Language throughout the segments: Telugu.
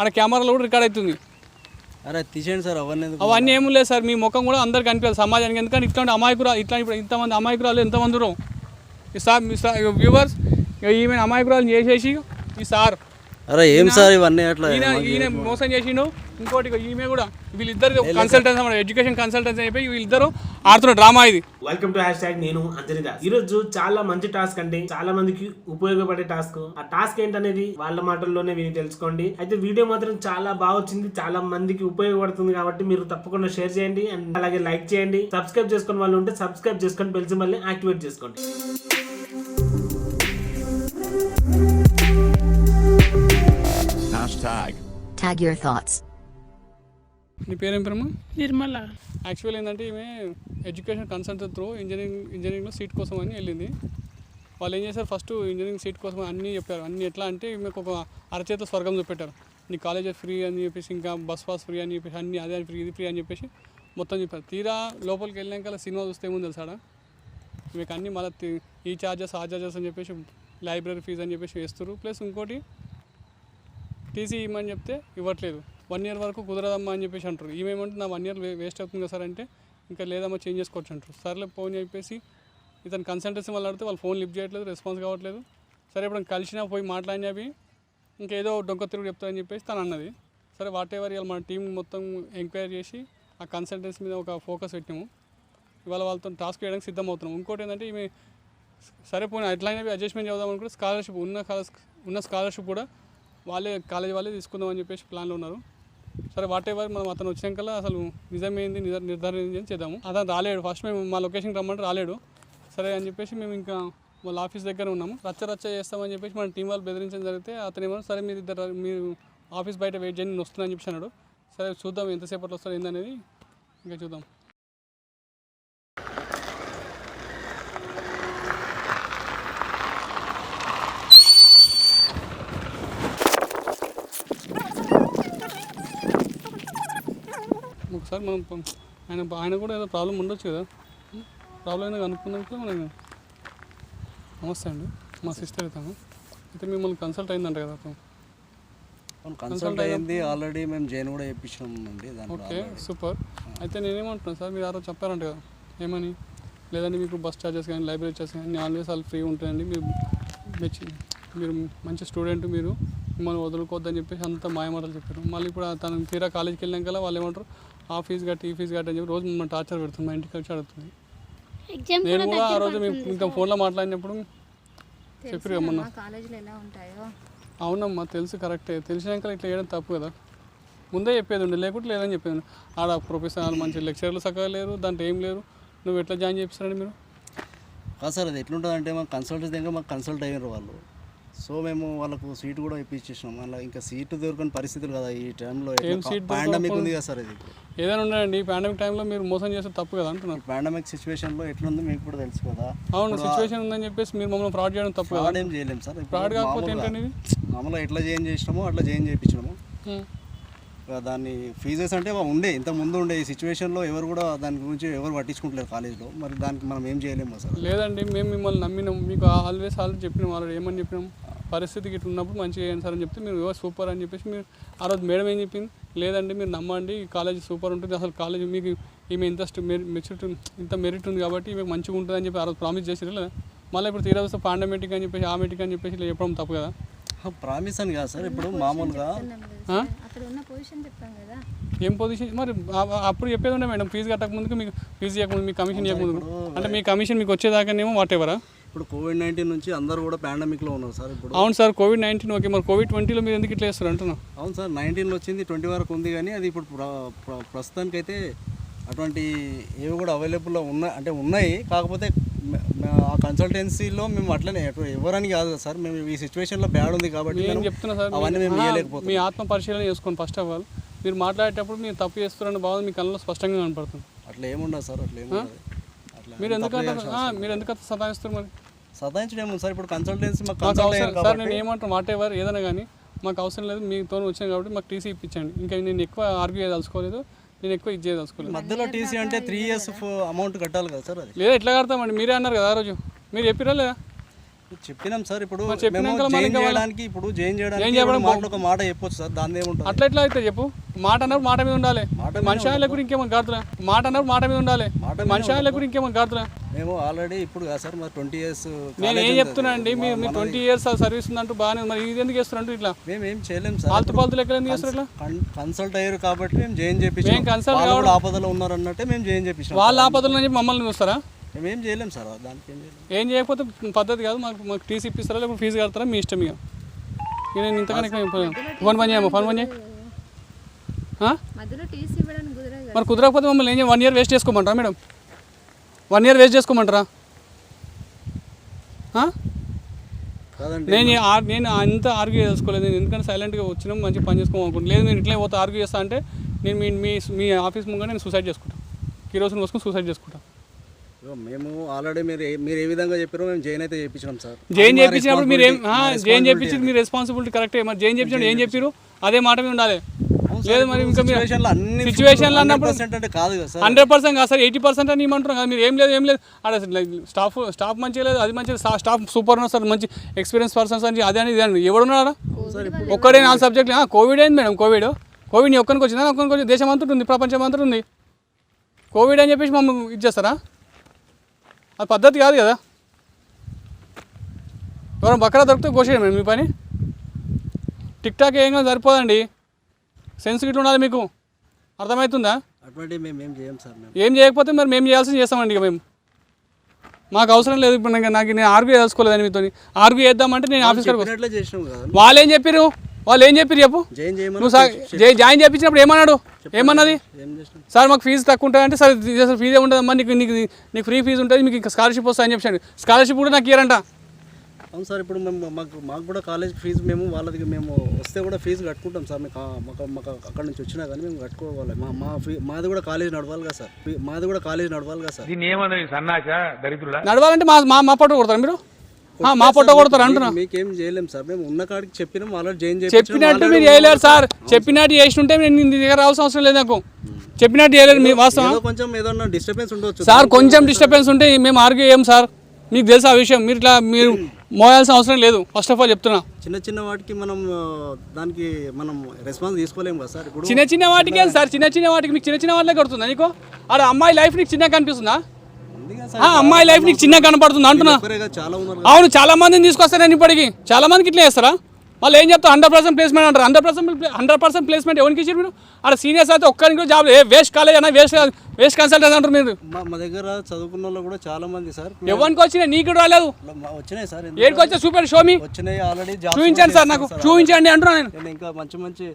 ఆడ కెమెరాలో కూడా రికార్డ్ అవుతుంది. అరే తీసేయండి సార్ అవన్నీ ఏమి లేదు సార్. మీ ముఖం కూడా అందరికి అనిపించాలి సమాజానికి. ఎందుకంటే ఇట్లాంటి అమాయకురాలు ఇప్పుడు ఇంతమంది అమాయకురాలు ఎంతమంది ఉన్నారు సార్ వ్యూవర్స్. ఈమె అమాయకురాలు చేసేసి ఈ సార్ అరే ఏం సార్ ఇవన్నీ అట్లా ఈయన మోసం చేసిండు. ఇంకోటి ఈమె కూడా వీళ్ళిద్దరు కన్సల్టెన్స్ ఎడ్యుకేషన్ కన్సల్టెన్స్ అయిపోయి వీళ్ళిద్దరు ఆడుతున్న డ్రామా ఇది. Welcome to #. నేను అంజనీ. ఈ రోజు చాలా మంచి టాస్క్ అండి, చాలా మందికి ఉపయోగపడే టాస్క్. ఆ టాస్క్ ఏంటనేది వాళ్ళ మాటల్లోనే విని తెలుసుకోండి. అయితే వీడియో మాత్రం చాలా బాగా వచ్చింది, చాలా మందికి ఉపయోగపడుతుంది కాబట్టి మీరు తప్పకుండా షేర్ చేయండి అండ్ అలాగే లైక్ చేయండి. సబ్స్క్రైబ్ చేసుకుని వాళ్ళు ఉంటే సబ్స్క్రైబ్ చేసుకొని బెల్ సింబల్ని యాక్టివేట్ చేసుకోండి. Tag your thoughts. నీ పేరేం పేరమ్మా? నిర్మల. యాక్చువల్ ఏంటంటే ఈమె ఎడ్యుకేషన్ కన్సల్టెంట్ త్రూ ఇంజనీరింగ్లో సీట్ కోసం అని వెళ్ళింది. వాళ్ళు ఏం చేశారు, ఫస్ట్ ఇంజనీరింగ్ సీట్ కోసం అన్నీ చెప్పారు. అన్నీ ఎట్లా అంటే ఈమెకు ఒక అరచేత స్వర్గం చూపెట్టారు. నీ కాలేజ్ ఫ్రీ అని చెప్పేసి, ఇంకా బస్ పాస్ ఫ్రీ అని చెప్పేసి, అన్నీ అదే ఫ్రీ ఇది ఫ్రీ అని చెప్పేసి మొత్తం చెప్పారు. తీరా లోపలికి వెళ్ళాక సినిమా చూస్తే ఏముంది తెలుసాడా, మీకు అన్నీ మళ్ళీ ఈ ఛార్జెస్ ఆ ఛార్జెస్ అని చెప్పేసి లైబ్రరీ ఫీజు అని చెప్పేసి వేస్తారు. ప్లస్ ఇంకోటి టీసీ ఇవ్వమని చెప్తే ఇవ్వట్లేదు. 1 year వరకు కుదరదమ్మా అని చెప్పేసి అంటారు. ఈమెమంటే నా 1 year వేస్ట్ అవుతుంది కదా సార్ అంటే, ఇంకా లేదమ్మా చేంజ్ చేసుకోవచ్చు అంటారు. సర్లే ఫోన్ చెప్పేసి ఇతను కన్సల్టెన్సీ వాళ్ళు అడిగితే వాళ్ళు ఫోన్ లిఫ్ట్ చేయట్లేదు, రెస్పాన్స్ కావట్లేదు. సరే ఇప్పుడు కలిసినా పోయి మాట్లాడినవి ఇంకేదో డొంక తిరుగు చెప్తారని చెప్పేసి తను అన్నది. సరే వాట్ ఎవర్ ఇవాళ మన టీం మొత్తం ఎంక్వైరీ చేసి ఆ కన్సల్టెన్సీ మీద ఒక ఫోకస్ పెట్టాము. ఇవాళ వాళ్ళతో టాస్క్ చేయడానికి సిద్ధమవుతున్నాం. ఇంకోటి ఏంటంటే ఈమె సరే పోయినా ఎట్లయినా అడ్జస్ట్మెంట్ చేద్దాం అనుకుంటే స్కాలర్షిప్ ఉన్న స్కాలర్షిప్ కూడా కాలేజ్ వాళ్ళే తీసుకుందామని చెప్పేసి ప్లాన్లో ఉన్నారు. సరే వాట్ ఎవర్ మనం అతను వచ్చినాకల్లా అసలు నిజమేంది నిర్ధారణ ఏంది అని చేద్దాము. అతను రాలేడు. ఫస్ట్ మేము మా లొకేషన్కి రమ్మంటే రాలేడు. సరే అని చెప్పేసి మేము ఇంకా వాళ్ళ ఆఫీస్ దగ్గర ఉన్నాము. రచ్చ చేస్తామని చెప్పేసి మన టీం వాళ్ళు బెదిరించడం జరిగితే అతను ఏమన్నా సరే మీరు ఆఫీస్ బయట వెయిట్ చేయండి, నేను వస్తున్నాను అని చెప్పేసి అన్నాడు. సరే చూద్దాం ఎంతసేపట్లో వస్తారు ఏందనేది ఇంకా చూద్దాం. ఒకసారి మనం ఆయన కూడా ఏదో ప్రాబ్లం ఉండొచ్చు కదా, ప్రాబ్లం అయినా కనుక్కున్నాక మనం. నమస్తే అండి, మా సిస్టర్ అవుతాను. అయితే మిమ్మల్ని కన్సల్ట్ అయిందంట కదా అతను? కన్సల్ట్ అయింది ఆల్రెడీ, మేము జైన్ కూడా చేయించినామండి. Okay super. అయితే నేనేమంటున్నాను సార్, మీరు ఆ రోజు చెప్పారంట కదా ఏమని, లేదంటే మీకు బస్ ఛార్జెస్ కానీ లైబ్రరీ ఛార్జెస్ కానీ ఆల్వేస్ వాళ్ళు ఫ్రీ ఉంటాయండి, మీరు మంచి స్టూడెంట్, మీరు మిమ్మల్ని వదులుకోవద్దని చెప్పేసి అంత మాయమాటలు చెప్పారు. మళ్ళీ ఇప్పుడు తను తీరా కాలేజ్కి వెళ్ళాక వాళ్ళు ఏమంటారు, ఆ ఫీజు కట్టి ఈ ఫీజు కట్టి అని చెప్పి రోజు మిమ్మల్ని టార్చర్ పెడుతుంది, మా ఇంటికి వచ్చి అడుగుతుంది. నేను కూడా ఆ రోజు మేము ఇంకా ఫోన్లో మాట్లాడినప్పుడు చెప్పారు ఏమన్నా. అవునమ్మా తెలుసు, కరెక్టే. తెలిసినాక ఇట్లా చేయడం తప్పు కదా, ముందే చెప్పేది ఉండే, లేకుంటే లేదని చెప్పేది. ఆడ ప్రొఫెసర్ మంచి లెక్చరర్లు సగం లేరు, దాంట్లో ఏం లేరు. నువ్వు ఎట్లా జాయిన్ చేపిస్తారండి మీరు? కాదు సార్, అది ఎట్లుంటుంది అంటే మాకు కన్సల్టెన్సీ దగ్గర మాకు కన్సల్ట్ అయ్యారు వాళ్ళు. సో మేము వాళ్ళకు సీట్ కూడా ఇప్పించేసినాం. అలా ఇంకా సీటు దొరకని పరిస్థితులు కదా ఈ టైంలో. పాండమిక్ ఉంది కదా సార్, ఇది ఏదైనా ఉండండి. ఈ పాండమిక్ టైంలో మీరు మోసం చేస్తే తప్పు కదా అంటున్నాను. పాండమిక్ సిచ్యువేషన్లో ఎట్లుంది మీకు కూడా తెలుసు కదా. అవును, సిచ్యువేషన్ ఉందని చెప్పేసి మీరు మమ్మల్ని ఫ్రాడ్ చేయడం తప్పు కదా. ఫ్రాడ్ ఏం చేయలేము సార్. ఫ్రాడ్ కాకపోతే ఏంటండి, మామూలుగా ఎట్లా జాయిన్ చేసినామో అట్లా జాయిన్ చేయించినాము. దాన్ని ఫీజెస్ అంటే ఉండే, ఇంత ముందు ఉండే. ఈ సిచ్యువేషన్లో ఎవరు కూడా దాని గురించి ఎవరు పట్టించుకుంటలేరు కాలేజ్లో. మరి దానికి మనం ఏం చేయలేము సార్. లేదండి, మేము మిమ్మల్ని నమ్మినాం, మీకు ఆల్రెడీ చెప్పినాం. ఆల్రెడీ ఏమని చెప్పినాం, పరిస్థితికి ఇట్లా ఉన్నప్పుడు మంచిగా చేయండి సార్ అని చెప్తే మీరు సూపర్ అని చెప్పేసి మీరు ఆ రోజు మేడం ఏం చెప్పింది, లేదండి మీరు నమ్మండి కాలేజ్ సూపర్ ఉంటుంది, అసలు కాలేజ్ మీకు ఈమె ఇంత మెరిట్ ఉంది కాబట్టి మీకు మంచిగా ఉంటుంది అని చెప్పి ఆ రోజు ప్రామిస్ చేసారు లేదా. మళ్ళీ ఇప్పుడు తీరా వస్తే పాండమిక్ అని చెప్పేసి ఆమెటిక్ అని చెప్పేసి ఇలా చెప్పడం తప్పు కదా. ప్రామిస్ అని కాదు సార్, ఇప్పుడు మామూలుగా ఏం పొజిషన్ మరి అప్పుడు చెప్పేది ఉండే మేడం, ఫీజు కట్టక ముందుకు మీకు ఫీజు ఇవ్వకముందు మీకు కమిషన్ ఇవ్వకముందు, అంటే మీ కమిషన్ మీకు వచ్చేదాకానేమో వాట్ ఎవరా. ఇప్పుడు కోవిడ్-19 నుంచి అందరూ కూడా పాండమిక్లో ఉన్నారు సార్. ఇప్పుడు అవును సార్, కోవిడ్-19 ఓకే, మరి కోవిడ్-20లో మీరు ఎందుకు ఇట్లా చేస్తారు అంటున్నా. అవును సార్, 19లో వచ్చింది, 20 వరకు ఉంది, కానీ అది ఇప్పుడు ప్రస్తుతానికైతే అటువంటి ఏవి కూడా అవైలబుల్లో ఉన్నాయి. కాకపోతే ఆ కన్సల్టెన్సీలో మేము అట్లనే ఎవరని కాదు కదా సార్, మేము ఈ సిచ్యువేషన్లో బ్యాడ్ ఉంది కాబట్టి నేను చెప్తున్నా సార్, అవన్నీ మేము ఇవ్వలేకపోతాం. మీ ఆత్మ పరిశీలన చేసుకోండి ఫస్ట్ ఆఫ్ ఆల్. మీరు మాట్లాడేటప్పుడు మీరు తప్పు చేస్తున్నారని బాగుంది, మీ కళ్ళలో స్పష్టంగా కనపడుతుంది. అట్లా ఏముండదు సార్, అట్లా ఏముండదు. మీరు ఎందుకంటే సతాయిస్తారు మరి? సతాయించడం ఏముంది సార్, ఇప్పుడు కన్సల్టెన్సీ మాకు సార్ నేను ఏమంటాను, వాట్ ఎవర్ ఏదైనా కానీ మాకు అవసరం లేదు, మీతో వచ్చాను కాబట్టి మాకు టీసీ ఇప్పించండి. ఇంకా నేను ఎక్కువ ఆర్గ్యూ చేయదలుచుకోలేదు, నేను ఎక్కువ ఇది చేయదలుచుకోలేదు. మధ్యలో టీసీ అంటే 3 years అమౌంట్ కట్టాలి కదా సార్. అది లేదా ఎట్లా కడతామండి, మీరే అన్నారు కదా ఆ రోజు, మీరు చెప్పిరా లేదా? చెప్పినాం సార్. ఇప్పుడు మరి చెప్పినాక మేము మరి జాయిన్ ఇంకా చేయడానికి ఒక మాట చెప్పొచ్చు సార్, దాని ఏముంటుంది. అట్లా ఎట్లా అయితే చెప్పు. మాట అన్నప్పుడు మాట మీద ఉండాలి. మనిషి కూడా ఇంకేమో గాడుతున్నా. మాట అన్నప్పుడు మాట మీద ఉండాలి. మనిషి కూడా ఇంకేమో గాడుతున్నా. మేము ఆల్రెడీ ఇప్పుడు కాదు సార్, మరి 20 years నేను ఏం చెప్తున్నా అండి, మీరు 20 years సర్వీస్ ఉందంటూ బాగానే, మరి ఇది ఎందుకు చేస్తున్నారు ఇట్లా? మేము ఏం చేయలేము సార్. పాల్తు లెక్కలు ఎందుకు చేస్తారు ఇట్లా? కన్సల్ట్ అయ్యారు కాబట్టి మేము జాయిన్ చేపించాం. వాళ్ళు కూడా ఆపదలో ఉన్నారు అన్నట్టే మేము జాయిన్ చేపించాం. వాళ్ళ ఆపదలు చెప్పి మమ్మల్ని చూస్తారా? మేము ఏం చేయలేము సార్, దానికి ఏం చేయలేము. ఏం చేయకపోతే పద్ధతి కాదు. మాకు టీసీ ఇప్పిస్తారా లేకపోతే ఫీజు కడతారా మీ ఇష్టం. ఇక నేను ఇంతకన్నా ఫోన్ పని చేయమ్మా, ఫోన్ పని చేయి. మరి కుదరకపోతే మమ్మల్ని ఏం 1 year వేస్ట్ చేసుకోమంటారా మేడం? 1 year వేస్ట్ చేసుకోమంటారా? నేను అంత ఆర్గ్యూ చేసుకోలేదు. నేను ఎందుకంటే సైలెంట్గా వచ్చినాం, మంచిగా పని చేసుకోమనుకుంటున్నాను. లేదు నేను ఇట్లే పోతే ఆర్గ్యూ చేస్తా అంటే నేను మీ ఆఫీస్ ముందు నేను సూసైడ్ చేసుకుంటాను. కిరోసిన్ కోసం సూసైడ్ చేసుకుంటాను. మేము ఆల్రెడీ మీరు ఏ విధంగా చెప్పారో మేము జాయిన్ అయితే చేయించినాం సార్. జాయిన్ చేయించినప్పుడు మీరు జాయిన్ చేయించి మీ రెస్పాన్సిబిలిటీ కరెక్టే. మరి జాయిన్ చేయించినప్పుడు ఏం చెప్పారు అదే మాట మీద ఉండాలి. లేదు మరి ఇంకా సిచ్యువేషన్లో అన్నప్పుడు 100% కాదు సార్, 80% అని ఇవ్వమంటున్నాం కదా. మీరు ఏం లేదు అక్కడ స్టాఫ్ మంచిగా లేదు, అది మంచిగా స్టాఫ్ సూపర్ ఉన్నారు సార్, మంచి ఎక్స్పీరియన్స్ పర్సన్స్ అని అది అని ఇది అని ఎవడున్నారా? ఒక్కడే 4 సబ్జెక్టులు. కోవిడ్ అయింది మేడం. కోవిడ్ నీ ఒక్కరికి వచ్చిందా? ఒక్కరికి వచ్చి దేశం అంతా ఉంది, ప్రపంచం అంతా ఉంది. కోవిడ్ అని చెప్పేసి మమ్మల్ని ఇది చేస్తారా? అది పద్ధతి కాదు కదా. ఎవరైనా బక్కరా దొరికితే కోసేయండి మీ పని. టిక్ టాక్ ఏం సరిపోదండి, సెన్స్ గిట్ల ఉండాలి మీకు. అర్థమవుతుందా? అటువంటి మేము ఏం చేయం సార్. ఏం చేయకపోతే మరి మేము చేయాల్సింది చేస్తామండి. ఇక మేము మాకు అవసరం లేదు. ఇప్పుడు నేను ఆర్గ్యూ చేసుకోలేదని మీతో. ఆర్గ్యూ చేద్దామంటే నేను ఆఫీస్ వాళ్ళు ఏం చెప్పారు చెప్పు. నువ్వు జాయిన్ చేయించినప్పుడు ఏమన్నది? సార్ మాకు ఫీజు తక్కువ ఉంటుంది అంటే, సరే ఫీజే ఉంటుందమ్మా, నీకు ఫ్రీ ఫీజు ఉంటుంది, మీకు ఇంకా స్కాలర్షిప్ వస్తాయని చెప్పాను. స్కాలర్షిప్ కూడా నాకు ఇయ్యారంట. అవును సార్. ఇప్పుడు మాకు కూడా కాలేజ్ ఫీజు మేము వస్తే కూడా ఫీజు కట్టుకుంటాం సార్. మాకు అక్కడ నుంచి వచ్చినా కానీ మేము కట్టుకోవాలి. మాది కూడా కాలేజ్ నడవాలి కదా సార్. నడవాలంటే మా పొట్ట కొడతారు మీరు? మా పొట్ట కొడతారు అంటున్నా. మీకేం చేయలేము సార్. మేము ఉన్న కాడికి చెప్పినాం, ఆల్రెడీ జాయిన్ చెప్పినట్టు మీరు చేయలేరు సార్. చెప్పినట్టు చేస్తుంటే నేను నీ దగ్గర రావాల్సిన అవసరం లేదు. నాకు చెప్పినట్టు చేయలేరు. మీ వాస్తవం కొంచెం ఏదన్నా డిస్టర్బెన్స్ ఉండొచ్చు సార్. కొంచెం డిస్టర్బెన్స్ ఉంటే మేము ఆర్గ్యూ చేయం సార్. మీకు తెలుసు ఆ విషయం. మీరు మోయాల్సిన అవసరం లేదు. ఫస్ట్ ఆఫ్ ఆల్ చెప్తున్నా, చిన్న వాటికి దానికి రెస్పాన్స్ తీసుకోలేము కదా సార్. ఇప్పుడు చిన్న వాటికే సార్, చిన్న వాటికి మీకు చిన్న వాటిలో కడుతుందా నీకు? అరే అమ్మాయి లైఫ్ నీకు చిన్నగా కనిపిస్తుందా? అమ్మాయి లైఫ్ నీకు చిన్నగా కనపడుతుంది అంటున్నా. అవును, చాలా మందిని తీసుకొస్తారని ఇప్పటికి చాలా మందికి ఇట్లా చేస్తారా? వాళ్ళు ఏం చెప్తారు? 100% ప్లేస్మెంట్ అంటారు. 100% ప్లేస్మెంట్ ఎవరికి ఇచ్చారు మీరు? అక్కడ సీనియర్స్ అయితే ఒక్కరికి కూడా జాబ్ వేస్ట్ కాలేజ్ అన్న, వేస్ట్ కన్సల్టెంట్ అంటారు మీరు. మా దగ్గర చదువుకున్న వాళ్ళు కూడా చాలా మంది సార్. ఎవరికి వచ్చినాయి? నీకు రాలేదు. వచ్చినాయి సార్. ఏడికి వచ్చా? సూపర్ షోమి వచ్చినాయి ఆల్రెడీ. చూపించండి సార్, నాకు చూపించండి అంటున్నా నేను. ఇంకా మంచి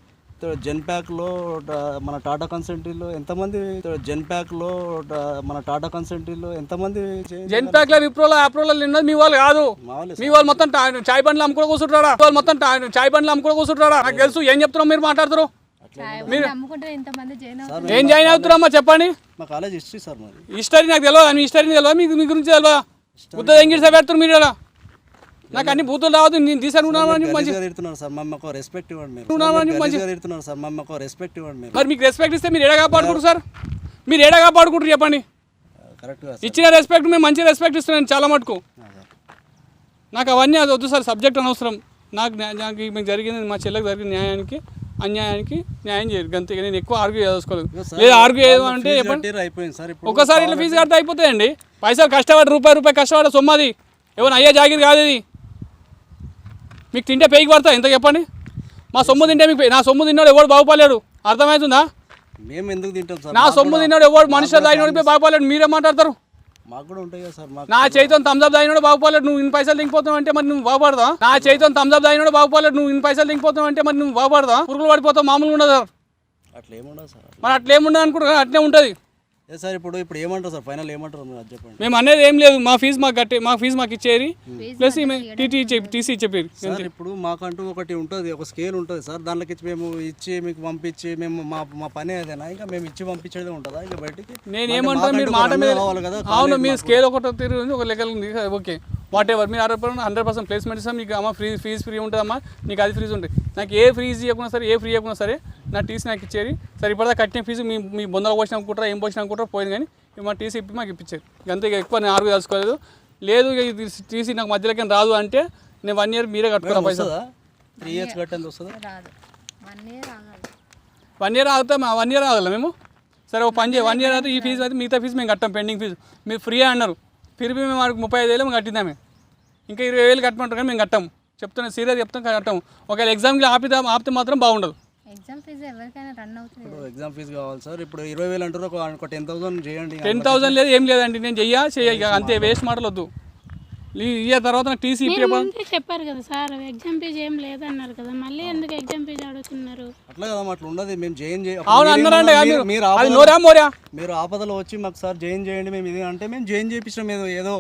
జెన్ప్యాక్లో మన టాటా కన్సల్టెంట్లో ఎంతమంది జెన్ప్యాక్లో విప్రోలో అప్రోలో ఉన్నది మీ వాళ్ళు కాదు. మీ వాళ్ళు మొత్తం చాయ్ బండ్లు అమ్ముకో కూర్చుంటారా? నాకు తెలుసు. ఏం చెప్తున్నాం మీరు మాట్లాడుతారు? ఏం జాయిన్ అవుతున్నారమ్మా చెప్పండి. మా కాలేజ్ హిస్టరీ సార్. హిస్టరీ నాకు తెలియదు. మీ హిస్టరీ తెలియదు, మీ గురించి తెలియదా? బుద్ధ ఎంగిడి పెడతారు మీరు. ఎలా నాకు అన్ని బూతులు రావద్దు. నేను తీసానుకున్నాను మంచిగా సార్. మమ్మల్ని రెస్పెక్ట్ ఇవ్వండి. మరి మీకు రెస్పెక్ట్ ఇస్తే మీరు ఏడా కాపాడుకుంటారు సార్? మీరు ఏడా కాపాడుకుంటారు చెప్పండి. ఇచ్చిన రెస్పెక్ట్ మేము మంచి రెస్పెక్ట్ ఇస్తున్నాను చాలా మటుకు. నాకు అవన్నీ అది వద్దు సార్. సబ్జెక్ట్ అనవసరం నాకు. మీకు జరిగింది, మా చెల్లెకి జరిగిన న్యాయానికి అన్యాయానికి న్యాయం చేయరు అంతే. నేను ఎక్కువ ఆర్గ్యూ చేసుకోలేదు. లేదు ఆర్గ్యూ చేయమంటే ఒక్కసారి ఇట్లా ఫీజు కడితే అయిపోతాయండి. పైసలు కష్టపడి రూపాయి కష్టపడే సొమ్మది. ఏమైనా అయ్యే జాగిరి కాదు ఇది. మీకు తింటే పేకి పడతా ఎంత చెప్పండి? మా సొమ్ము తింటే మీకు, నా సొమ్ము తిన్నాడు ఎవడు బాగుపడలేడు. అర్థమవుతుందా? మేము ఎందుకు తింటాం సార్? నా సొమ్ము తిన్నాడు ఎవడు మనుషులు తాగినోడిపోయి బాగుపడలేడు. మీరే మాట్లాడతారు? మాకు కూడా ఉంటాయి కదా సార్. నా చేతితో థమ్స్అప్ తాగినోడు బాగుపడలేడు. నువ్వు ఇన్ని పైసలు దింగిపోతావు అంటే మరి నువ్వు బాగుపడదా? నా చేతితో థమ్స్అప్ తాగినోడు బాగుపడలేడు. నువ్వు ఇన్ని పైసలు దింగిపోతావు అంటే మరి నువ్వు బాగుపడదా? పురుగులు పడిపోతావు. మామూలుగా ఉండదు సార్. అట్లేముండదు సార్. మరి అట్లేముండదు అనుకుంటా, అట్లే ఉంటుంది సార్. ఇప్పుడు ఏమంటారు సార్? ఫైనల్ ఏమంటారు మీరు చెప్పండి. మేము అనేది ఏం లేదు. మా ఫీజు మాకు ఇచ్చేది ప్లస్ టీసీ చెప్పేది సార్. ఇప్పుడు మాకంటూ ఒకటి ఉంటుంది, ఒక స్కేల్ ఉంటుంది సార్. దాంట్లోకి మేము ఇచ్చి మీకు పంపించి మేము మా పని ఏదైనా ఇంకా మేము ఇచ్చి పంపించేదే ఉంటుందా? ఇంకా బయటికి నేను ఏమంటాను మీరు మాట మీద కావాలి కదా. అవును, మీ స్కేల్ ఒకటి తిరిగి ఒక లెక్కలు ఉంది. Okay what ever. మీరు 100% ప్లేస్మెంట్ ఇస్తాం. మీకు అమ్మ ఫీజు ఫ్రీ ఉంటుందమ్మా, నీకు అది ఫ్రీజ్ ఉంటుంది. నాకు ఏ ఫీజు ఇవ్వకున్నా సరే, ఏ ఫ్రీ ఇవ్వకున్నా సరే నా టీసీ నాకు ఇచ్చేది. సరే ఇప్పటిదా కట్టిన ఫీజు మీ బొందలు పోసిన అనుకుంటారా, ఏం పోసిన అనుకుంటారా పోయింది. కానీ మా టీసీ ఇప్పి మాకు ఇప్పించారు. అంతే. ఎక్కువ నేను ఆర్గ్యూ తెలుసుకోలేదు. లేదు ఇక ఇది టీసీ నాకు మధ్యలోకి రాదు అంటే నేను 1 year మీరే కట్టుకోరా పైసలు. వస్తుందా 3 years కట్టేందుకు వస్తుందా? రాదు 1 year ఆగాలి. 1 year ఆగుతాం. 1 year ఆగాలి మేము. సరే ఒక పని చేయి, 1 year అయితే ఈ ఫీజు అయితే మిగతా ఫీజు మేము కట్టాం, పెండింగ్ ఫీజు మీరు ఫ్రీ అన్నారు. ఫిర్ మేము వాడికి 35,000 మేము కట్టిందామే, ఇంకా 20,000 కట్టమంటారు కానీ మేము కట్టాము. చెప్తాను సీరియస్ చెప్తాం కట్టాము. ఒకవేళ ఎగ్జామ్కి ఆపితే మాత్రం బాగుండదు. ఎగ్జామ్ ఫీజు ఎవరికైనా రన్ అవుతుంది. ఇప్పుడు ఎగ్జామ్ ఫీజు కావాలి సార్. ఇప్పుడు 20,000 అంటారు, ఒక 10,000 చేయండి. 10,000 లేదు ఏం లేదండి, నేను చెయ్య అంతే, వేస్ట్ మాటలు వద్దు. ఈ తర్వాత నాకు టీసీ ముందే చెప్పారు కదా సార్, ఎగ్జామ్ ఫీజు ఏం లేదన్నారు కదా, మళ్ళీ ఎందుకు ఎగ్జామ్ ఫీజు అడుగుతున్నారు? అట్లా కదా అట్లా ఉండదు. మేము జాయిన్ అవును అన్నారంటే మీరు ఆపదలో వచ్చి మాకు సార్ జాయిన్ చేయండి మేము ఇది అంటే మేము జాయిన్ చేయించడం ఏదో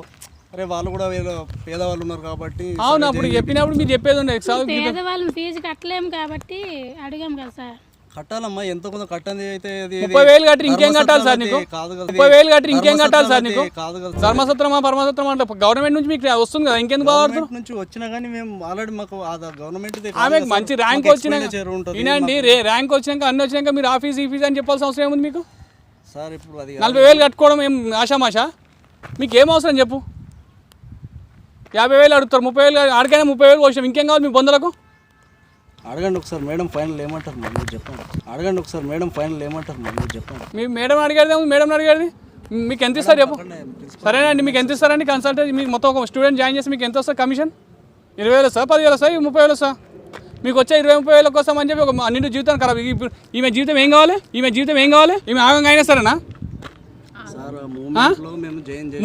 అరే వాళ్ళు కూడా ఏదో పేదవాళ్ళు ఉన్నారు కాబట్టి. అవును అప్పుడు చెప్పినప్పుడు మీరు చెప్పేది ఉండే పేదవాళ్ళని ఫీజు కట్టలేము కాబట్టి అడిగాం కదా సార్. కట్టాలమ్మా, ఎంతో కొంత కట్టండి. అయితే 30,000 కట్టి ఇంకేం కట్టాలి సార్ నీకు? 30,000 కట్టి ఇంకేం కట్టాలి సార్ నీకు? కాదు కదా ధర్మసత్రమా పరమసత్రం అంటే గవర్నమెంట్ నుంచి మీకు వస్తుంది కదా, ఇంకెందుకు బాగుపడుతుంది? నుంచి వచ్చినా కానీ మేము ఆల్రెడీ మాకు గవర్నమెంట్ ఆమెకు మంచి ర్యాంక్ వచ్చినాక వినండి, ర్యాంక్ వచ్చినాక అన్ని వచ్చినాక మీరు ఆఫీస్ ఈ ఫీజు అని చెప్పాల్సిన అవసరం ఏముంది మీకు? సార్ ఇప్పుడు అది 40,000 కట్టుకోవడం ఏం ఆషామాషా? మీకు ఏం అవసరం చెప్పు? 50,000 అడుగుతారు, 30,000 ఆడికైనా 30,000 వచ్చినాం, ఇంకేం కావాలి మీ బొందలకు? అడగండి ఒకసారి మేడం ఫైనల్ ఏమంటారు మీరు చెప్పండి. అడగండి ఒకసారి మేడం ఫైనల్ ఏమంటారు మీరు చెప్పండి. మీ మేడం అడిగేది మీకు ఎంత ఇస్తారు చెప్పు? సరేనండి, మీకు ఎంత ఇస్తారండి కన్సల్టెంట్? మీకు మొత్తం ఒక స్టూడెంట్ జాయిన్ చేసి మీకు ఎంత వస్తుంది కమిషన్? 20,000 వస్తా, 10,000 వస్తాయి, 30,000 వస్తా? మీకు వచ్చే 20-30,000 కోసం అని చెప్పి ఒక నిండు జీవితం ఖరాబ్. ఈమె జీవితం ఏం కావాలి? ఈమె ఆగంగా అయినా సరేనా?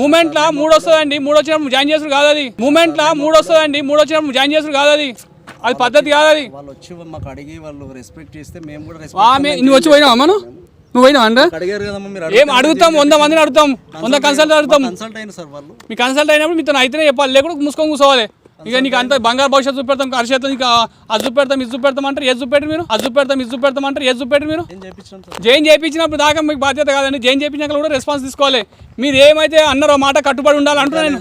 మూమెంట్లో 3 వస్తుందండి, 3 వచ్చినప్పుడు జాయిన్ చేసుడు కాదు అది. మూమెంట్లో 3 వస్తుందండి, 3 వచ్చినప్పుడు జాయిన్ చేసుడు కాదు అది. అది పద్ధతి కాదు అది. వాళ్ళు వచ్చి మాకు అడిగి వాళ్ళు రెస్పెక్ట్ చేస్తే మేము కూడా నువ్వు వచ్చి పోయినావా? నువ్వు పోయినావా అంటే అడిగారు కదమ్మా మీరు. ఏం అడుగుతాం? 100 మందిని అడుగుతాం, 100 కన్సల్ట్ అడుగుతాం. కన్సల్ట్ అయిన సార్ వాళ్ళు. మీ కన్సల్ట్ అయినప్పుడు మీతో అయితేనే చెప్పాలి, లేకుండా మూసుకొని కూర్చోవాలి. ఇక నీకు అంత బంగారు భవిష్యత్తు చూపెడతాం, అరిచేతం ఇంకా అది చూపెడతాం ఇది చూపెడతాం అంటారు, ఏది చూపెట్టారు మీరు? అది చూపెడతాం ఇది చూపెడతాం అంటారు, ఏది చూపెట్టారు మీరు? జైన్ చేయించినప్పుడు దాకా మీకు బాధ్యత కాదండి, జైన్ చేయించాక కూడా రెస్పాన్స్ తీసుకోవాలి. మీరు ఏమైతే అన్నారో మాట కట్టుబడి ఉండాలి అంటున్నాను.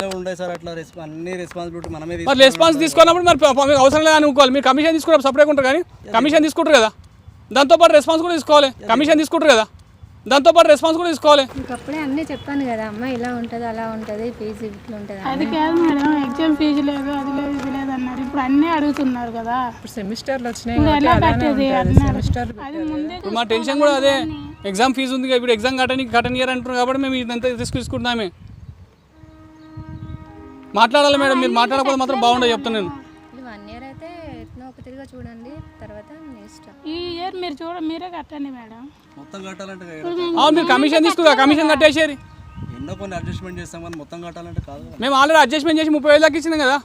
మరి రెస్పాన్స్ తీసుకున్నప్పుడు మరి అవసరం లేదు అనుకోవాలి. మీరు కమిషన్ తీసుకున్నప్పుడు సపరేట్ ఉంటారు కానీ కమిషన్ తీసుకుంటారు కదా, దాంతోపాటు రెస్పాన్స్ కూడా తీసుకోవాలి. కమిషన్ తీసుకుంటారు కదా, దాంతోపాటు రెస్పాన్స్ కూడా తీసుకోవాలి. ఇంకప్పుడే అన్నీ చెప్పాను కదా అమ్మ, ఇలా ఉంటుంది అలా ఉంటుంది, ఫీజు ఇట్లా ఉంటుంది. అది కాదు మేడం, ఎగ్జామ్ ఫీజు లేదు అది లేదు ఇది లేదు అన్నారు, ఇప్పుడు అన్నీ అడుగుతున్నారు కదా. ఇప్పుడు సెమిస్టర్లు వచ్చినాయి, ఎలా కట్టేది అన్నారు. సెమిస్టర్ అది ముందే ఇప్పుడు మా టెన్షన్ కూడా అదే, ఎగ్జామ్ ఫీజు ఉంది, ఇప్పుడు ఎగ్జామ్ కట్టనియర్ అంటున్నారు కాబట్టి మేము ఇదంతా తీసుకుంటున్నామే. మాట్లాడాలి మేడం, మీరు మాట్లాడకపోతే మాత్రం బాగుండదు చెప్తాను నేను. 1 year అయితే ఎట్లా ఒక తిరిగా చూడండి, తర్వాత మీ ఇష్టం. ఈ ఇయర్ మీరే కట్టండి మేడం. మొత్తం కట్టాలంటే అవును, మీరు కమిషన్ తీసుకురా, కమిషన్ కట్టేసేది. ఎన్నో కొన్ని అడ్జస్ట్మెంట్ చేస్తాం కానీ మొత్తం కట్టాలంటే కాదు. మేము ఆల్రెడీ అడ్జస్ట్మెంట్ చేసి 30,000 దాకా ఇచ్చినాం కదా.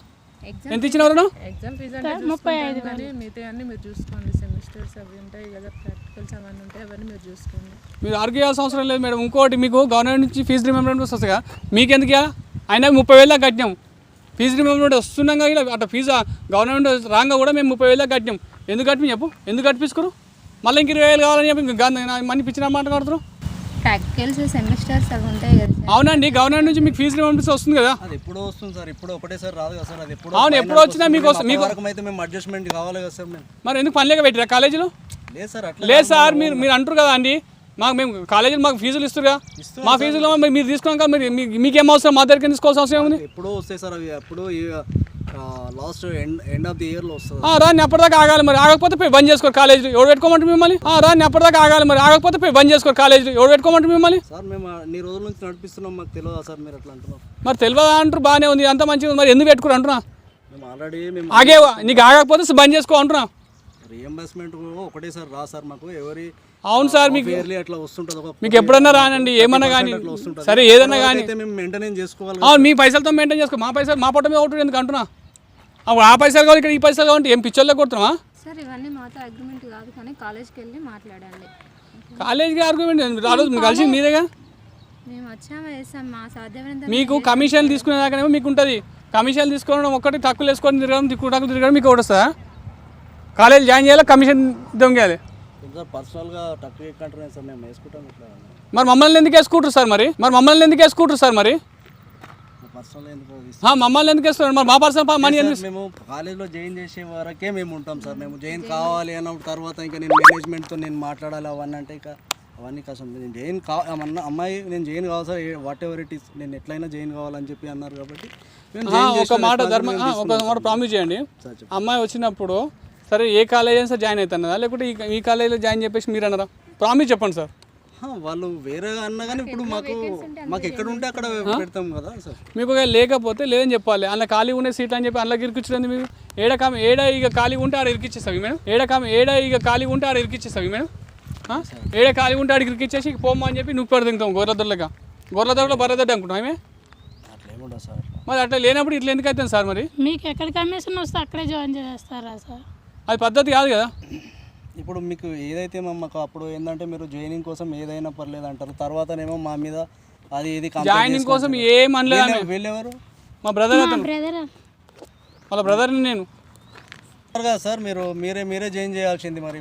ఎంత ఇచ్చినవారు? ఎగ్జామ్ ఫీజు అంటే 35 కానీ మిగతా అన్ని మీరు చూసుకోండి. సెమిస్టర్స్ అవి ఉంటాయి కదా, ప్రాక్టికల్స్ అవన్నీ ఉంటాయి, అవన్నీ మీరు చూసుకోండి. మీరు ఆర్గ్యూ చేయాల్సిన అవసరం లేదు మేడం. ఇంకోటి మీకు గవర్నమెంట్ నుంచి ఫీజు రిమెంబర్మెంట్ వస్తుంది కదా, మీకు ఎందుకు అయినా 30,000 దాకా కట్టినాం. ఫీజు రిమెంబర్మెంట్ వస్తున్నాం కదా, అట్లా ఫీజు గవర్నమెంట్ రాగా కూడా మేము 30,000 దాకా కట్టినాం. ఎందుకు కట్టిన చెప్పు? ఎందుకు కట్టించుకోరు? మళ్ళీ ఇంక 20,000 కావాలని చెప్పి మనీ పిచ్చిన మాట కడుతున్నారు. ప్రాక్టికల్స్ సెమిస్టర్స్ అవి ఉంటాయి కదా. అవునండి, గవర్నమెంట్ నుంచి మీకు ఫీజు రిమెంబర్మెంట్ వస్తుంది కదా. అది ఎప్పుడో వస్తుంది సార్, ఇప్పుడు ఒకటేసారి రాదు కదా సార్. అది ఎప్పుడు అవును, ఎప్పుడు వచ్చినా మీకు అయితే మేము అడ్జస్ట్మెంట్ కావాలి కదా సార్. మేము మరి ఎందుకు పనిలేక పెట్టారా కాలేజీలో? లేదు సార్, అట్లా లేదు సార్, మీరు అంటారు కదా అండి, మేము కాలేజీలో మాకు ఫీజులు ఇస్తారుగా, మా ఫీజులో మీరు తీసుకున్నాక మీకేం అవసరం, మా దగ్గరికి తీసుకోవాల్సిన అవసరం ఏముంది? ఎప్పుడో వస్తాయి సార్ అవి, అప్పుడు లాస్ట్ ఎండ్ ఆఫ్ ది ఇయర్లో వస్తుంది. రాని అప్పటిదాకా ఆగాలి, మరి ఆగకపోతే పోయి బంద్ చేసుకోరు కాలేజీలో. ఎవరు పెట్టుకోమంటారు మిమ్మల్ని? రాని అప్పటిదాకా ఆగాలి, మరి ఆగకపోతే పోయి బంద్ చేసుకోరు కాలేజీలో. ఎవరు పెట్టుకోమంటారు మిమ్మల్ని? సార్ మేము అన్ని రోజుల నుంచి నడిపిస్తున్నాం, మాకు తెలియదా సార్ మీరు అట్లా అంటున్నారు? మరి తెలియదా అంటారు, బాగానే ఉంది అంత మంచిగా ఉంది, మరి ఎందుకు పెట్టుకోరు అంటున్నా? మేము ఆల్రెడీ ఆగేవా, నీకు ఆగకపోతే బంద్ చేసుకో అంటున్నా. రీఎంబర్స్మెంట్ ఒకటేసారి రా సార్ మాకు. ఎవరి అవును సార్, మీకు అట్లా వస్తుంటుంది, మీకు ఎప్పుడన్నా రానండి, ఏమన్నా కానీ సరే ఏదన్నా కానీ మేము మెయింటైన్ చేసుకోవాలి. అవును, మీ పైసలతో మెయింటైన్ చేసుకో, మా పైసలు మా పొట్ట మీద ఒకటి ఎందుకు అంటున్నా? అప్పుడు ఆ పైసలు కావాలి, ఇక్కడ ఈ పైసలు కావాలి, ఏం పిచ్చర్లో కొడుతున్నావా? సార్ ఇవన్నీ మాతో అగ్రిమెంట్ కాదు, కానీ కాలేజ్కి వెళ్ళి మాట్లాడండి. కాలేజీకి ఆర్గ్యుమెంట్ ఆ రోజు కలిసి మీదేగా మేము వచ్చామా వేసాం, మా సాధ్యమైనంత. మీకు కమిషన్లు తీసుకునేదాకానేమో మీకు ఉంటుంది. కమిషన్లు తీసుకోవడం ఒక్కటి తక్కువ వేసుకొని తిరగడం, తక్కువ తిరగడం మీకు ఒకటి వస్తుందా? కాలేజ్ జాయిన్ చేయాలి, కమిషన్ దొంగేయాలి. పర్సనల్గా తక్కువ ఎక్కంటున్నాయి సార్, మేము వేసుకుంటాం ఇట్లా. మరి మమ్మల్ని ఎందుకు వేసుకుంటారు సార్? మరి మమ్మల్ని ఎందుకు వేసుకుంటారు సార్? మరి మమ్మల్ని ఎందుకు వేస్తున్నారు? మరి మా పర్సనల్ మనీ మేము కాలేజ్లో జాయిన్ చేసే వరకే మేము ఉంటాం సార్. మేము జాయిన్ కావాలి అన్న తర్వాత ఇంకా నేను మేనేజ్మెంట్తో నేను మాట్లాడాలి అవన్నీ అంటే ఇక అవన్నీ కష్టం. నేను జైన్ అమ్మాయి నేను జైన్ కావాలి sir, what ever it is, నేను ఎట్లయినా జైన్ కావాలని చెప్పి అన్నారు కాబట్టి మేము జాయిన్ ఒక మాట ఒక మాట ప్రామిస్ చేయండి. అమ్మాయి వచ్చినప్పుడు సరే ఏ కాలేజ్ అయినా సార్ జాయిన్ అవుతున్నదా, లేకుంటే ఈ కాలేజీలో జాయిన్ చెప్పేసి మీరు అన్నారా? ప్రామిస్ చెప్పండి సార్. వాళ్ళు వేరే అన్నా కానీ ఇప్పుడు మాకు ఎక్కడ ఉంటే అక్కడ పెడతాం కదా సార్. మీకు లేకపోతే లేదని చెప్పాలి. అందులో ఖాళీ ఉండే సీట్లు అని చెప్పి అందులో ఇరికించలేదు. మీకు ఏడ ఇక ఖాళీ ఉంటే ఆడ ఇరికిచ్చేస్తావి మేడం. ఏడ ఇక ఖాళీ ఉంటే ఆడ ఇరికిచ్చేస్తావి మేడం. ఏడ ఖాళీ ఉంటే ఆడికి ఇరికిచ్చేసి పోమ్మా అని చెప్పి నువ్వు పెడతాం గొర్రెదొడ్లగా. గొర్రెదొడ్లో బర్రెదొడ్డి అనుకుంటాం ఏమే. అట్లా ఏముండదు సార్. మరి అట్లా లేనప్పుడు ఇట్లా ఎందుకు అవుతుంది సార్? మరి మీకు ఎక్కడ కమిషన్ వస్తే అక్కడే జాయిన్ చేస్తారా సార్? అది పద్ధతి కాదు కదా. ఇప్పుడు మీకు ఏదైతే మాకు అప్పుడు ఏంటంటే మీరు జాయినింగ్ కోసం ఏదైనా పర్లేదు అంటారు, తర్వాతనేమో మా మీద అది ఇది జాయినింగ్ కోసం ఏం అనలేదు. వీళ్ళెవరు? మా బ్రదర్ అతను, బ్రదర్ వాళ్ళ బ్రదర్ని నేను కదా సార్. మీరే జాయిన్ చేయాల్సింది. మరి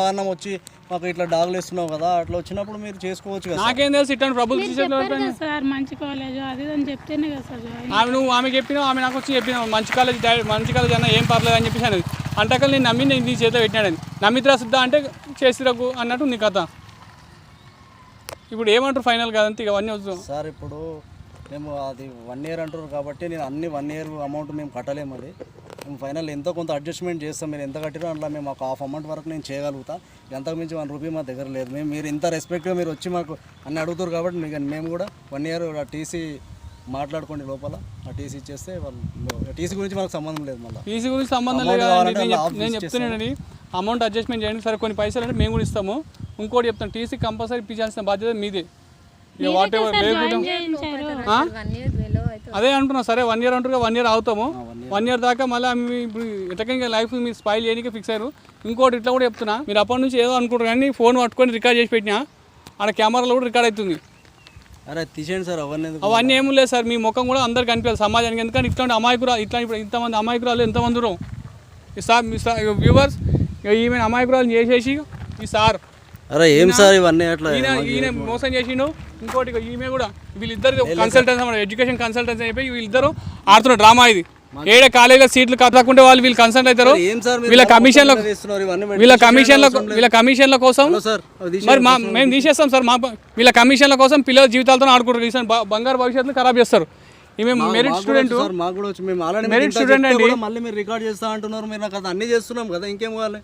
అన్నం వచ్చి మాకు ఇట్లా డాగులు వేస్తున్నావు కదా, అట్లా వచ్చినప్పుడు మీరు చేసుకోవచ్చు కదా. నాకేం తెలుసు ఇట్లాంటి ప్రభుత్వం సార్ మంచి కాలేజ్ అది అని చెప్తేనే కదా సార్ జాయిన్. ఆమె నువ్వు ఆమె చెప్పినావు, ఆమె నాకు వచ్చి చెప్పినావు మంచి కాలేజ్ అన్న ఏం పర్లేదు అని చెప్పేసి అనేది. అంటకల్ నేను నమ్మి నీ చేతిలో పెట్టినాడని నమ్మిద్రా సిద్ధా అంటే చేసిరకు అన్నట్టు నీ కథ. ఇప్పుడు ఏమంటారు ఫైనల్ కాదంతే ఇక అవన్నీ వద్దు సార్. ఇప్పుడు మేము అది 1 year అంటారు కాబట్టి నేను అన్ని 1 year అమౌంట్ మేము కట్టలేము. అది మేము ఫైనల్ ఎంతో కొంత అడ్జస్ట్మెంట్ చేస్తాం. మీరు ఎంత కట్టిరో అట్లా మేము ఒక హాఫ్ అమౌంట్ వరకు నేను చేయగలుగుతా. ఎంతకు మించి 1 రూపీ మా దగ్గర లేదు. మీరు ఇంత రెస్పెక్ట్గా మీరు వచ్చి మాకు అన్నీ అడుగుతారు కాబట్టి మేము కూడా 1 year టీసీ మాట్లాడుకోండి లోపల. ఆ టీసీ ఇచ్చేస్తే వాళ్ళు టీసీ గురించి మనకు సంబంధం లేదు. మళ్ళీ టీసీ గురించి సంబంధం లేదు. నేను చెప్తున్నానండి అమౌంట్ అడ్జస్ట్మెంట్ చేయండి. సరే కొన్ని పైసలు అంటే మేము కూడా ఇస్తాము. ఇంకోటి చెప్తాను, టీసీ కంపల్సరీ ఇప్పించాల్సిన బాధ్యత మీదే. వాట్ ఎవర్ అదే అంటున్నా. సరే 1 year అంటారు, 1 year అవుతాము. 1 year దాకా మళ్ళీ ఇప్పుడు ఎట్లకైనా లైఫ్ మీరు స్పైల్ చేయడానికి ఫిక్స్ అయ్యారు. ఇంకోటి ఇట్లా కూడా చెప్తున్నా, మీరు అప్పటి నుంచి ఏదో అనుకుంటారు కానీ ఫోన్ పట్టుకొని రికార్డ్ చేసి పెట్టినా ఆడ కెమెరాలో కూడా రికార్డ్ అవుతుంది. అరే తీసేయండి సార్. అవన్నీ ఏమీ లేదు సార్. మీ ముఖం కూడా అందరికి కనిపించాలి సమాజానికి. ఎందుకంటే ఇట్లాంటి అమాయకురాలు ఇప్పుడు ఇంతమంది అమాయకురాలు ఎంతమంది ఉన్నారు ఈ సార్ వ్యూవర్స్. ఈమె అమాయకురాలు చేసేసి ఈ సార్ అరే ఏం సార్ ఇవన్నీ అట్లా ఈయన మోసం చేసిండు. ఇంకోటి ఈమె కూడా వీళ్ళిద్దరు కన్సల్టెన్సీ ఎడ్యుకేషన్ కన్సల్టెన్సీ అని చెప్పి వీళ్ళిద్దరు ఆడుతున్న డ్రామా ఇది. ఏడే కాలేజీలో సీట్లు కట్టకుంటే వీళ్ళు కన్సల్ట్ అవుతారు. వీళ్ళ కమిషన్ల కోసం మరి మేము తీసేస్తాం సార్. వీళ్ళ కమిషన్ల కోసం పిల్లల జీవితాలతో ఆడుకుంటారు. బంగారు భవిష్యత్తును ఖరాబ్ చేస్తారు. ఈమె మెరిట్ స్టూడెంట్ అండి. మళ్ళీ మీరు రికార్డ్ చేస్తా అంటున్నారు. మీరు నాకు అన్ని చేస్తున్నాం కదా, ఇంకేం కావాలి?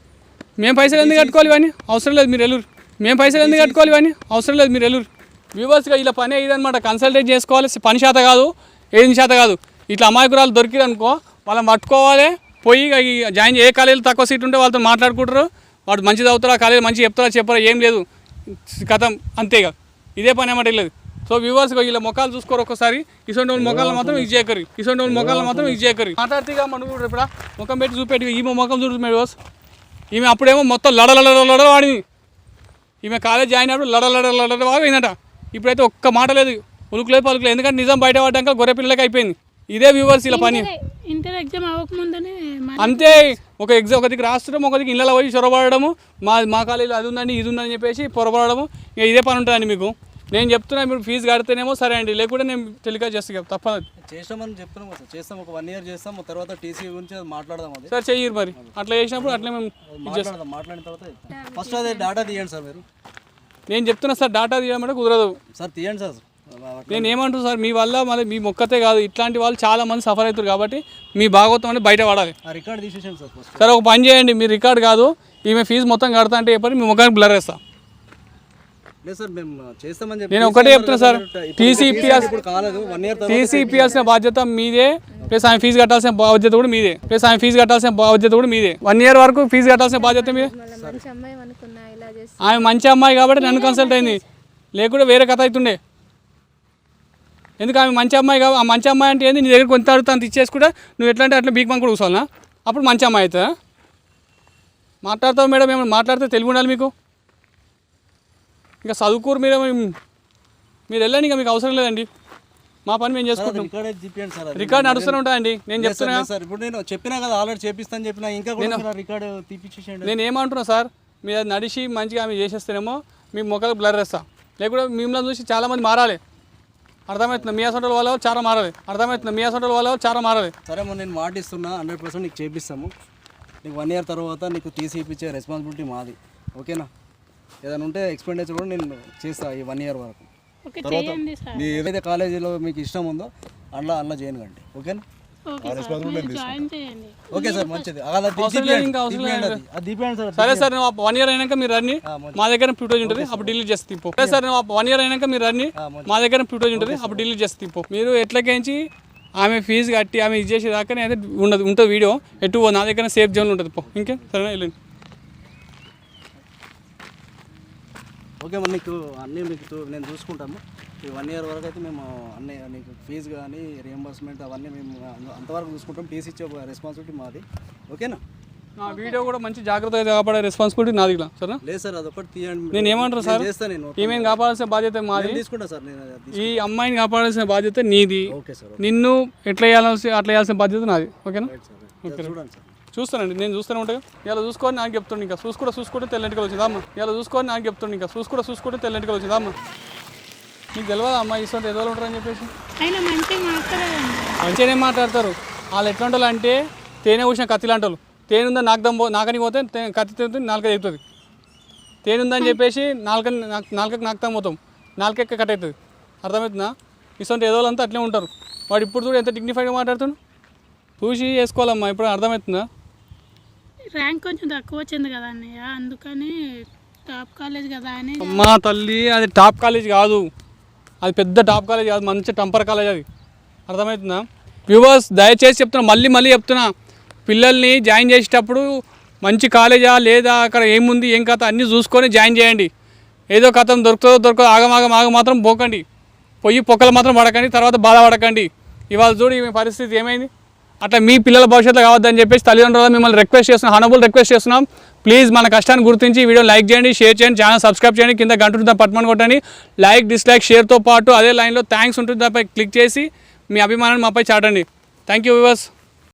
మేము పైసలు ఎందుకు కట్టుకోవాలి ఇవన్నీ? అవసరం లేదు, మీరు వెళ్ళరు. మేము పైసలు ఎందుకు కట్టుకోవాలి ఇవన్నీ? అవసరం లేదు, మీరు వెళ్ళరు. వ్యూవర్స్గా ఇలా పని ఇదనమాట. కన్సల్టేట్ చేసుకోవాలి. పని శాత కాదు, ఏది శాత కాదు. ఇట్లా అమాయకురాలు దొరికిరు అనుకో వాళ్ళని పట్టుకోవాలి. పోయి జాయిన్ ఏ కాలేజీలో తక్కువ సీట్ ఉంటే వాళ్ళతో మాట్లాడుకుంటారు. వాడు మంచిది అవుతారా, కాలేజీ మంచిగా చెప్తారా చెప్పారా ఏం లేదు, కథం అంతేగా. ఇదే పని అన్నమాట వెళ్ళదు. సో వ్యూవర్స్గా ఇలా మొక్కలు చూసుకోరు ఒక్కసారి. ఇసొంటి మొక్కలు మాత్రం ఇది చేయకరి మాట్లాడితే మనం కూడా ఇప్పుడు ముఖం పెట్టి చూపెట్టి ఈమె ముఖం చూడు వ్యూవర్స్. ఈమె అప్పుడేమో మొత్తం లడ వాడింది. ఈమె కాలేజ్ జాయిన్ అయినప్పుడు లడ వాడిందట. ఇప్పుడైతే ఒక్క మాట లేదు, ఉలుకులేదు పలుకులేదు. ఎందుకంటే నిజం బయట పడ్డాక గొర్రె పిల్లలకి అయిపోయింది. ఇదే వ్యూవర్స్ ఇలా పని. ఇంటర్ ఎగ్జామ్ అవ్వకముందని అంతే. ఒకటికి రాస్తుంటాం, ఒకటికి ఇళ్ళలో పోయి చొరబడము. మా కాలేజీలో అది ఉందండి ఇది ఉందని చెప్పేసి పొరపడము. ఇక ఇదే పని ఉంటుందండి మీకు. నేను చెప్తున్నా మీరు ఫీజు కడితేనేమో సరే అండి, లేకుంటే నేను టెలికాస్ట్ చేస్తాను తప్పదు. చేస్తామని చెప్తున్నాం సార్. చేస్తాం, ఒక 1 year చేస్తాం. తర్వాత టీసీ గురించి మాట్లాడదాం. అది సార్ చెయ్యరు. మరి అట్లా చేసినప్పుడు అట్లా మేము మాట్లాడిన తర్వాత ఫస్ట్ అదే డేటా తీయండి సార్. మీరు నేను చెప్తున్నా సార్, డేటా తీయమంటే కుదరదు సార్. తీయండి సార్. నేను ఏమంటున్నాను సార్, మీ వల్ల మళ్ళీ మీ మొక్కతే కాదు ఇట్లాంటి వాళ్ళు చాలా మంది సఫర్ అవుతారు. కాబట్టి మీ భాగవతం అంటే బయట పడాలి. రికార్డ్ తీసేసాను సార్. సరే ఒక పని చేయండి, మీరు రికార్డ్ కాదు ఈమె ఫీజు మొత్తం కడతా అంటే చెప్పండి, మీ ముఖానికి బ్లర్ వేస్తా. లేదు సార్, మేము చేస్తామని చెప్పి నేను ఒకటే చెప్తున్నా సార్, టీసీ ఇప్పియాల్సిన బాధ్యత మీదే. ప్లస్ ఆమె ఫీజు కట్టాల్సిన బాధ్యత కూడా మీదే. 1 year వరకు ఫీజు కట్టాల్సిన బాధ్యత మీదే. ఆమె మంచి అమ్మాయి కాబట్టి నన్ను కన్సల్ట్ అయింది, లేకుంటే వేరే కథ అవుతుండే. ఎందుకు ఆమె మంచి అమ్మాయి కాదు. ఆ మంచి అమ్మాయి అంటే ఏంది, నీ దగ్గర కొంత అడుగుతా అంత ఇచ్చేసుకుంటే నువ్వు ఎట్లా అంటే అట్లా బీక్ మంక్ కూడా కూర్చోవాలనా? అప్పుడు మంచి అమ్మాయి అవుతుందా? మాట్లాడతావు మేడం, ఏమైనా మాట్లాడితే తెలివి ఉండాలి మీకు. ఇంకా చదువుకోరు మీరు వెళ్ళండి, ఇంకా మీకు అవసరం లేదండి. మా పని మేము చేసుకుంటాం. రికార్డ్ నడుస్తూనే ఉంటాయండి. నేను చెప్తున్నా సార్, ఇప్పుడు నేను చెప్పినా కదా ఆల్రెడీ చేపిస్తాను చెప్పినా, ఇంకా కూడా రికార్డ్ తీపిచ్చేసేయండి. నేను ఏమంటున్నా సార్, మీరు అది నడిచి మంచిగా ఆమె చేసేస్తేనేమో మీ మొక్కలు బ్లర్ వేస్తా. లేకుంటే మిమ్మల్ని చూసి చాలామంది మారాలి. అర్థమవుతుంది, మీ అసంటోళ్ళ వాళ్ళు చాలా మారాలి. సరే నేను మాట ఇస్తున్నా, 100% నీకు చేపిస్తాము. నీకు 1 year తర్వాత నీకు తీసి ఇప్పించే రెస్పాన్సిబిలిటీ మాది. ఓకేనా? ఏదైనా ఉంటే ఎక్స్పెండిచర్ కూడా నేను చేస్తాను ఈ 1 year వరకు. ఓకే తర్వాత చేయండి సార్. మీ ఏదైతే కాలేజీలో మీకు ఇష్టం ఉందో అందులో జాయిన్ కండి. ఓకేనా? ఓకే సార్ మీరు జాయిన్ చేయండి. ఓకే సార్ మంచిది. అవసరం లేదు, ఇంకా అవసరం లేదు. సరే సార్ నువ్వు 1 year అయినాక మీరు రండి, మా దగ్గర ఫుటేజ్ ఉంటుంది, అప్పుడు డిలీట్ చేసి తిప్పు. సరే సార్ నువ్వు 1 year అయినాక మీరు రండి, మా దగ్గర ఫుటేజ్ ఉంటుంది, అప్పుడు డిలీట్ చేసి తిప్పు. మీరు ఎట్లకేంచి ఆమె ఫీజు కట్టి ఆమె ఇది చేసి దాకా అయితే ఉంటుంది వీడియో ఎటు నా దగ్గర సేఫ్ జోన్లో ఉంటుంది. పో ఇంకే సరేనా వెళ్ళండి. ఓకే మరి నీకు అన్నీ మీకు నేను చూసుకుంటాము. ఈ 1 year వరకు అయితే మేము అన్నీ నీకు ఫీజు కానీ రియంబర్స్మెంట్ అవన్నీ మేము అంతవరకు చూసుకుంటాం. టీసీ ఇచ్చే రెస్పాన్సిబిలిటీ మాది. ఓకేనా? నా వీడియో కూడా మంచి జాగ్రత్తగా కాపాడే రెస్పాన్సిబిలిటీ నాది ఇలా సరేనా? లేదు సార్ అదొకటి తీయండి. నేను ఏమంటారు సార్, చేస్తాను నేను. ఈమెను కాపాడాల్సిన బాధ్యత మాది. తీసుకుంటా సార్ నేను. ఈ అమ్మాయిని కాపాడాల్సిన బాధ్యత నీది. Okay sir. నిన్ను ఎట్లా అట్లా వేయాల్సిన బాధ్యత నాది. ఓకేనా? ఓకే చూడండి సార్. చూస్తానండి, నేను చూస్తూనే ఉంటాను. ఇలా చూసుకొని నాకు చెప్తుండే ఇంకా చూసుకుంటే తెల్లెంటికలు వచ్చిందా అమ్మ? ఇలా చూసుకొని నాకు చెప్తుండే ఇంకా చూసుకుంటే తెల్లెంటికలు వచ్చిందా అమ్మ? మీకు తెలియదా అమ్మ ఇటువంటి ఎదురు ఉంటారని చెప్పేసి? అయినా మంచిగా మాట్లాడారండి. మంచిగానే మాట్లాడతారు వాళ్ళు. ఎట్లా ఉంటారు అంటే తేనె కూసిన కత్తి లాంటి వాళ్ళు. తేనె ఉందా నాకని పోతే కత్తి తిరుగుతుంది, నాలుక ఎగుతుంది. తేనె ఉందని చెప్పేసి నాలుకకి నాకుతాం పోతాం, నాలుకెక్క కట్ అవుతుంది. అర్థమవుతుందా? ఇటువంటి ఎదోళ్ళు అంతా అట్లే ఉంటారు. వాడు ఇప్పుడు చూడు ఎంత డిగ్నిఫైడ్గా మాట్లాడుతాడు. చూసి వేసుకోవాలమ్మా. ఇప్పుడు అర్థమవుతుందా? ర్యాంక్ కొంచెం తక్కువ వచ్చింది కదా అన్నయ్య, అందుకని టాప్ కాలేజ్ కదా అని. అమ్మా తల్లి, అది టాప్ కాలేజ్ కాదు, అది పెద్ద టాప్ కాలేజ్ కాదు, మంచి టంపర్ కాలేజ్ అది. అర్థమవుతుందా? వ్యూవర్స్ దయచేసి చెప్తున్నా, మళ్ళీ చెప్తున్నా, పిల్లల్ని జాయిన్ చేసేటప్పుడు మంచి కాలేజా లేదా అక్కడ ఏముంది ఏం కథ అన్నీ చూసుకొని జాయిన్ చేయండి. ఏదో కథం దొరకదో ఆగ మాత్రం పోకండి. పొయ్యి పొక్కలు మాత్రం పడకండి, తర్వాత బాధపడకండి. ఇవాళ చూడు ఈ పరిస్థితి ఏమైంది. అట్లా మీ పిల్లల భవిష్యత్తులో కావద్దని చెప్పేసి తల్లిదండ్రులు మిమ్మల్ని రిక్వెస్ట్ చేస్తున్నాం, హానబుల్ రిక్వెస్ట్ చేస్తున్నాం. ప్లీజ్ మన కష్టాన్ని గుర్తించి వీడియో లైక్ చేయండి, షేర్ చేయండి, ఛానల్ సబ్స్క్రైబ్ చేయండి, కింద గంట ఉంటుంది పట్టుమని కొట్టండి. లైక్ డిస్లైక్ షేర్తో పాటు అదే లైన్లో థ్యాంక్స్ ఉంటుంది, దానిపై క్లిక్ చేసి మీ అభిమానాన్ని మాపై చాటండి. Thank you viewers.